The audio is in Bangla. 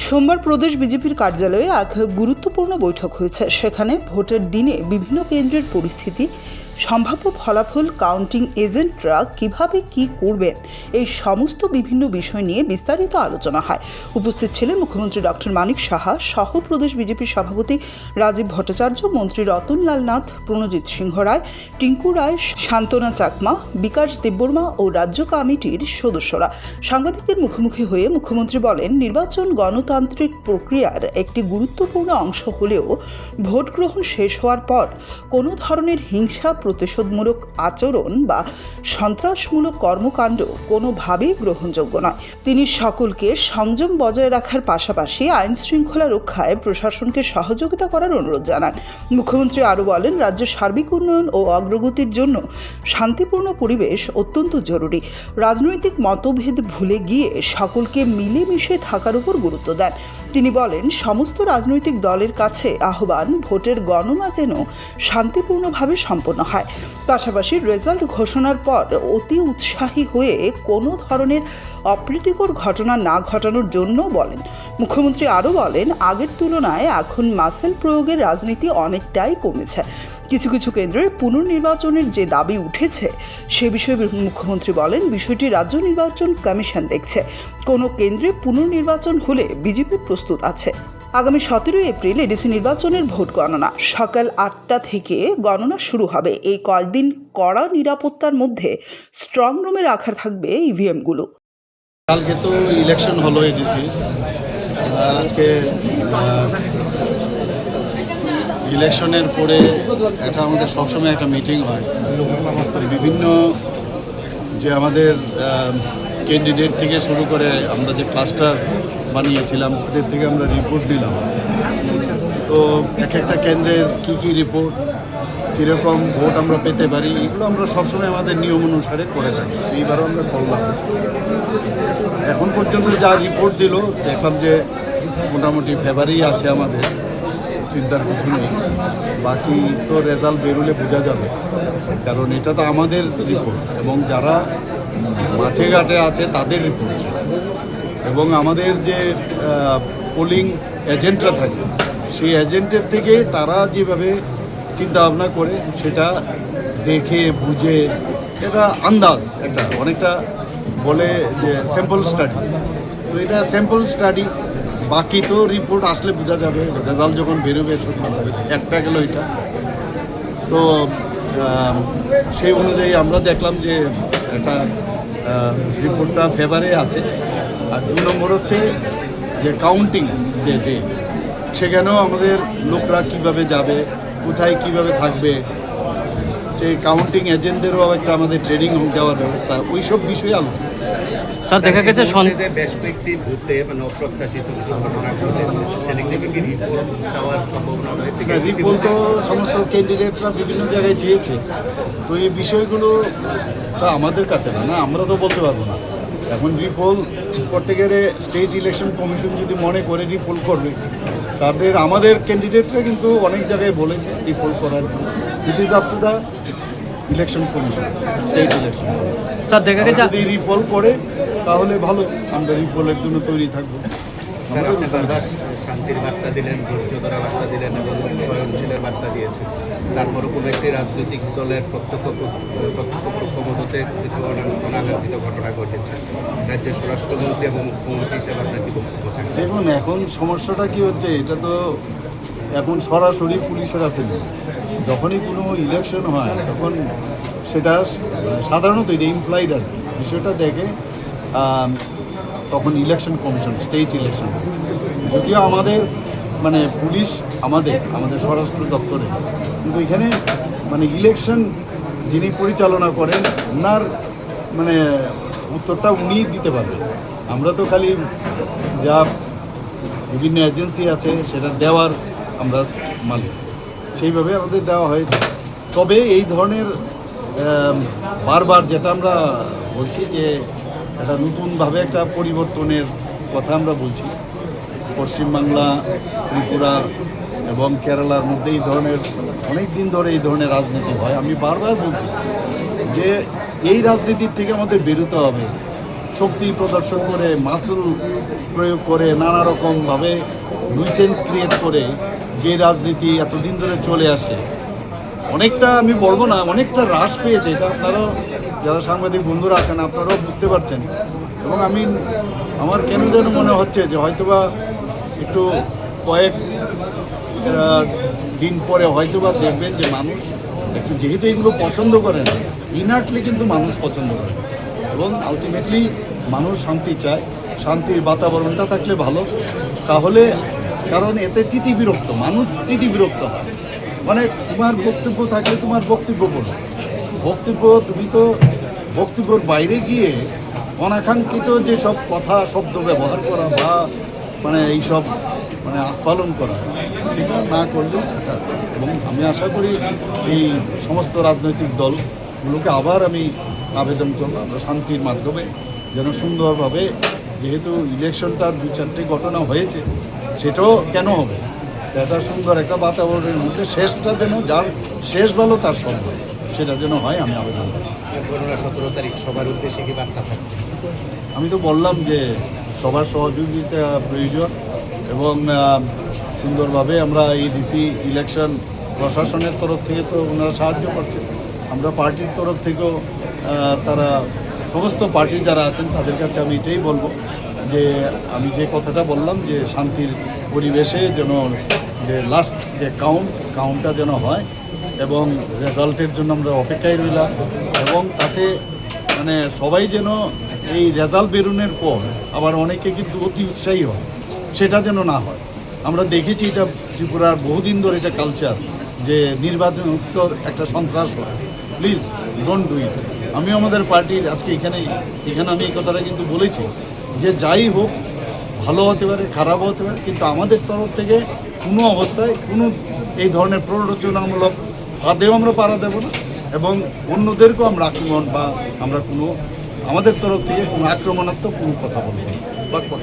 সোমবার প্রদেশ বিজেপির কার্যালয়ে এক গুরুত্বপূর্ণ বৈঠক হয়েছে। সেখানে ভোটের দিনে বিভিন্ন কেন্দ্রের পরিস্থিতি, সম্ভাব্য ফলাফল, কাউন্টিং এজেন্টরা কিভাবে কি করবেন, এই সমস্ত বিভিন্ন বিষয় নিয়ে বিস্তারিত আলোচনা হয়। উপস্থিত ছিলেন মুখ্যমন্ত্রী ডক্টর মানিক সাহা সহ প্রদেশ বিজেপির সভাপতি রাজীব ভট্টাচার্য, মন্ত্রী রতনলাল নাথ, প্রণজিৎ সিংহ রায়, টিঙ্কু রায়, শান্তনা চাকমা, বিকাশ দেববর্মা ও রাজ্য কমিটির সদস্যরা। সাংবাদিকদের মুখোমুখি হয়ে মুখ্যমন্ত্রী বলেন, নির্বাচন গণতান্ত্রিক প্রক্রিয়ার একটি গুরুত্বপূর্ণ অংশ হলেও ভোট গ্রহণ শেষ হওয়ার পর কোনো ধরনের হিংসা, প্রতিশোধমূলক আচরণ বা সন্ত্রাসমূলক কর্মকাণ্ড কোনোভাবেই গ্রহণযোগ্য নয়। তিনি সকলকে সংযম বজায় রাখার পাশাপাশি আইন শৃঙ্খলা রক্ষায় প্রশাসনকে সহযোগিতা করার অনুরোধ জানান। মুখ্যমন্ত্রী আরও বলেন, রাজ্যের সার্বিক উন্নয়ন ও অগ্রগতির জন্য শান্তিপূর্ণ পরিবেশ অত্যন্ত জরুরি। রাজনৈতিক মতভেদ ভুলে গিয়ে সকলকে মিলেমিশে থাকার উপর গুরুত্ব দেন। তিনি বলেন, সমস্ত রাজনৈতিক দলের কাছে আহ্বান, ভোটের গণনা যেন শান্তিপূর্ণভাবে সম্পন্ন হয়। পাশাপাশি রেজাল্ট ঘোষণার পর অতি উৎসাহী হয়ে কোনো ধরনের অপ্রীতিকর ঘটনা না ঘটানোর জন্য বলেন। মুখ্যমন্ত্রী আরও বলেন, আগের তুলনায় এখন মাসেল প্রয়োগের রাজনীতি অনেকটাই কমেছে। কিছু কিছু কেন্দ্রে পুনর্নির্বাচনের যে দাবি উঠেছে সে বিষয়ে মুখ্যমন্ত্রী বলেন, বিষয়টি রাজ্য নির্বাচন কমিশন দেখছে। কোনো কেন্দ্রে পুনর্নির্বাচন হলে বিজেপি প্রস্তুত আছে। আগামী 17 এপ্রিল এডিসি নির্বাচনের ভোট গণনা সকাল 8টা থেকে গণনা শুরু হবে। এই কয়েকদিন কড়া নিরাপত্তার মধ্যে স্ট্রং রুমে রাখা থাকবে ইভিএমগুলো। কালকে তো ইলেকশন হলো এডিসি, আর আজকে ইলেকশনের পরে এটা আমাদের সবসময় একটা মিটিং হয়। বিভিন্ন যে আমাদের ক্যান্ডিডেট থেকে শুরু করে আমরা যে ক্লাস্টার বানিয়েছিলাম তাদের থেকে আমরা রিপোর্ট নিলাম। তো এক একটা কেন্দ্রের কী রিপোর্ট, কীরকম ভোট আমরা পেতে পারি, এগুলো আমরা সবসময় আমাদের নিয়ম অনুসারে করে থাকি। এইবারও আমরা করলাম। এখন পর্যন্ত যা রিপোর্ট দিল দেখলাম যে মোটামুটি ফেভারেই আছে আমাদের, চিন্তার কিছু নেই। বাকি তো রেজাল্ট বেরোলে বোঝা যাবে, কারণ এটা তো আমাদের রিপোর্ট এবং যারা মাঠে ঘাটে আছে তাদের রিপোর্ট, এবং আমাদের যে পোলিং এজেন্টরা থাকে সেই এজেন্টের থেকে তারা যেভাবে চিন্তা ভাবনা করে সেটা দেখে বুঝে, এটা আন্দাজ, এটা অনেকটা বলে যে স্যাম্পল স্টাডি। তো এটা স্যাম্পল স্টাডি, বাকি তো রিপোর্ট আসলে বোঝা যাবে, রেজাল্ট যখন বেরোবে একটা গেল এটা। তো সেই অনুযায়ী আমরা দেখলাম যে এটা রিপোর্টটা ফেভারে আছে। আর 2 নম্বর হচ্ছে যে কাউন্টিং যে ডে, সেখানেও আমাদের লোকরা কিভাবে যাবে, কোথায় কিভাবে থাকবে, সেই কাউন্টিং এজেন্টদেরও একটা আমাদের ট্রেনিং দেওয়ার ব্যবস্থা, ওই সব বিষয়ে আলোচনা। স্যার, দেখা গেছে বেশ কয়েকটি বুথে মানে অপ্রত্যাশিত কিছু ঘটনা ঘটেছে, সেদিক থেকে কি রিপোর্ট চাওয়ার সম্ভাবনা রয়েছে? রিপোর্ট তো সমস্ত ক্যান্ডিডেটরা বিভিন্ন জায়গায় চেয়েছে। তো এই বিষয়গুলো তা আমাদের কাছে না, আমরা তো বলতে পারবো না। এখন রিপোর্ট করতে গেলে স্টেট ইলেকশন কমিশন যদি মনে করে রিপোর্ট করবে, তাদের আমাদের ক্যান্ডিডেটরা কিন্তু অনেক জায়গায় বলেছে রিপোর্ট করার। It is up to the election commission, state election. Sir, দেখা গেছে যদি রিপোর্ট করে তাহলে ভালো, আমরা রিপোর্টের জন্য তৈরি থাকবো। স্যার, আপনি বারবার শান্তির বার্তা দিলেন, ধৈর্য ধরার বার্তা দিলেন এবং সহনশীলের বার্তা দিয়েছেন। তারপরও কোনো একটি রাজনৈতিক দলের প্রত্যক্ষ মদতে কিছু অনাকাঙ্ক্ষিত ঘটনা ঘটেছে। রাজ্যের স্বরাষ্ট্রমন্ত্রী এবং মুখ্যমন্ত্রী হিসেবে আপনার কি বক্তব্য থাকবে? দেখুন, এখন সমস্যাটা কি হচ্ছে, এটা তো এখন সরাসরি পুলিশের হাতে নেই। যখনই কোনো ইলেকশন হয় তখন সেটা সাধারণত এটা ইমপ্লাইড আর বিষয়টা দেখে তখন ইলেকশন কমিশন, স্টেট ইলেকশন। যদিও আমাদের মানে পুলিশ আমাদের স্বরাষ্ট্র দপ্তরে, কিন্তু এখানে মানে ইলেকশন যিনি পরিচালনা করেন ওনার মানে উত্তরটা উনিই দিতে পারবেন। আমরা তো খালি যা বিভিন্ন এজেন্সি আছে সেটা দেওয়ার আমরা মালিক, সেইভাবে আমাদের দেওয়া হয়েছে। তবে এই ধরনের বারবার যেটা আমরা বলছি যে একটা নতুনভাবে একটা পরিবর্তনের কথা আমরা বলছি, পশ্চিমবাংলা, ত্রিপুরা এবং কেরালার মধ্যে এই ধরনের অনেক দিন ধরে এই ধরনের রাজনীতি হয়। আমি বারবার বলছি যে এই রাজনীতির থেকে আমাদের বেরোতে হবে, শক্তি প্রদর্শন করে, মাসুল প্রয়োগ করে, নানা রকমভাবে নুইসেন্স ক্রিয়েট করে যে রাজনীতি এতদিন ধরে চলে আসে, অনেকটা, আমি বলবো না, অনেকটা হ্রাস পেয়েছে। এটা আপনারাও, যারা সাংবাদিক বন্ধুরা আছেন, আপনারাও বুঝতে পারছেন। এবং আমার কেন যেন মনে হচ্ছে যে হয়তোবা একটু কয়েক দিন পরে হয়তোবা দেখবেন যে মানুষ একটু, যেহেতু এগুলো পছন্দ করে না, ইনার্টলি কিন্তু মানুষ পছন্দ করে, এবং আলটিমেটলি মানুষ শান্তি চায়। শান্তির বাতাবরণটা থাকলে ভালো, তাহলে, কারণ এতে তিতিবিরক্ত, মানুষ তিতিবিরক্ত হয়। মানে তোমার বক্তব্য থাকলে তোমার বক্তব্য বলো, তুমি তো বক্তব্যর বাইরে গিয়ে অনাকাঙ্ক্ষিত যেসব কথা শব্দ ব্যবহার করা বা মানে এইসব মানে আস্ফালন করা, সেটা না করলে। এবং আমি আশা করি এই সমস্ত রাজনৈতিক দলগুলোকে আবার আমি আবেদন করবো, আমরা শান্তির মাধ্যমে যেন সুন্দরভাবে, যেহেতু ইলেকশনটা 2-4টে ঘটনা হয়েছে, সেটাও কেন হবে, এটা সুন্দর একটা বাতাবরণের মধ্যে শেষটা যেন, যার শেষ ভালো তার সম্ভব, সেটা যেন হয়, আমি আবেদন করি। 17 তারিখ সবার উদ্দেশ্যে কি বার্তা থাকবে? আমি তো বললাম যে সবার সহযোগিতা প্রয়োজন, এবং সুন্দরভাবে আমরা এই ডিসি ইলেকশন প্রশাসনের তরফ থেকে তো ওনারা সাহায্য করছেন, আমরা পার্টির তরফ থেকেও তারা, সমস্ত পার্টি যারা আছেন তাদের কাছে আমি এটাই বলবো যে আমি যে কথাটা বললাম যে শান্তির পরিবেশে যেন, যে লাস্ট যে কাউন্টটা যেন হয়, এবং রেজাল্টের জন্য আমরা অপেক্ষায় রইলাম, এবং তাতে মানে সবাই যেন এই রেজাল্ট বেরোনোর পর আবার অনেকে কিন্তু অতি উৎসাহী হয়, সেটা যেন না হয়। আমরা দেখেছি এটা ত্রিপুরার বহুদিন ধরে এটা কালচার, যে নির্বাচনোত্তর একটা সন্ত্রাস হয়। Please don't do it. আমি আমাদের পার্টির আজকে এখানে আমি এই কথাটা কিন্তু বলেছি যে যাই হোক, ভালো হতে পারে, খারাপও হতে পারে, কিন্তু আমাদের তরফ থেকে কোনো অবস্থায় কোনো এই ধরনের প্ররোচনামূলক ফাঁদেও আমরা পাড়া দেবো না, এবং অন্যদেরকেও আমরা আক্রমণ বা আমরা কোনো, আমাদের তরফ থেকে কোনো আক্রমণাত্মক কোনো কথা বলবো না।